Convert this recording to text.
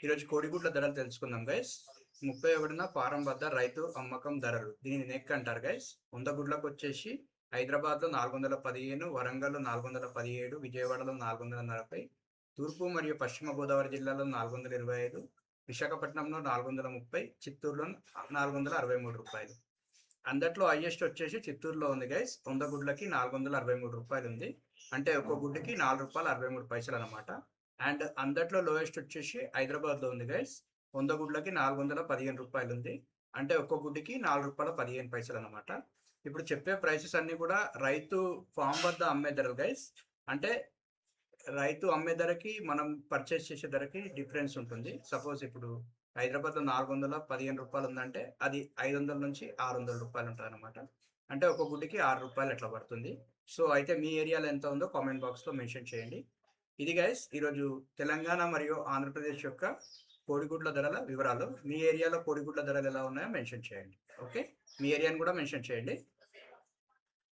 ఈరోజు కోడిగుడ్ల ధరలు తెలుసుకుందాం గైస్. 31న ఫారం వద్ద రైతు అమ్మకం ధరలు, దీనిని నెక్ అంటారు గైస్. 100 గుడ్లకు వచ్చేసి హైదరాబాద్లో 415, వరంగల్లో 417, విజయవాడలో 440, తూర్పు మరియు పశ్చిమ గోదావరి జిల్లాలో 425, విశాఖపట్నంలో 430, చిత్తూరులో 463 రూపాయలు. అందట్లో హైయెస్ట్ వచ్చేసి చిత్తూరులో ఉంది గైస్. 100 గుడ్లకి 463 రూపాయలు ఉంది. అంటే ఒక్క గుడ్డుకి ₹4.63 అనమాట. అండ్ అందట్లో లోయెస్ట్ వచ్చేసి హైదరాబాద్లో ఉంది గైస్. 100 గుడ్లకి 415 రూపాయలు ఉంది. అంటే ఒక్క గుడ్డుకి ₹4.15 అనమాట. ఇప్పుడు చెప్పే ప్రైసెస్ అన్ని కూడా రైతు ఫామ్ వద్ద అమ్మే ధరలు గైస్. అంటే రైతు అమ్మే ధరకి మనం పర్చేస్ చేసే ధరకి డిఫరెన్స్ ఉంటుంది. సపోజ్ ఇప్పుడు హైదరాబాద్లో 415 రూపాయలు ఉందంటే అది 500 నుంచి 600 రూపాయలు ఉంటుంది అనమాట. అంటే ఒక గుడ్డికి ₹6 అట్లా పడుతుంది. సో అయితే మీ ఏరియాలో ఎంత ఉందో కామెంట్ బాక్స్లో మెన్షన్ చేయండి. ఇది గైస్ ఈరోజు తెలంగాణ మరియు ఆంధ్రప్రదేశ్ యొక్క కోడిగుడ్ల ధరల వివరాలు. మీ ఏరియాలో కోడిగుడ్ల ధరలు ఎలా ఉన్నాయో మెన్షన్ చేయండి. ఓకే, మీ ఏరియాని కూడా మెన్షన్ చేయండి.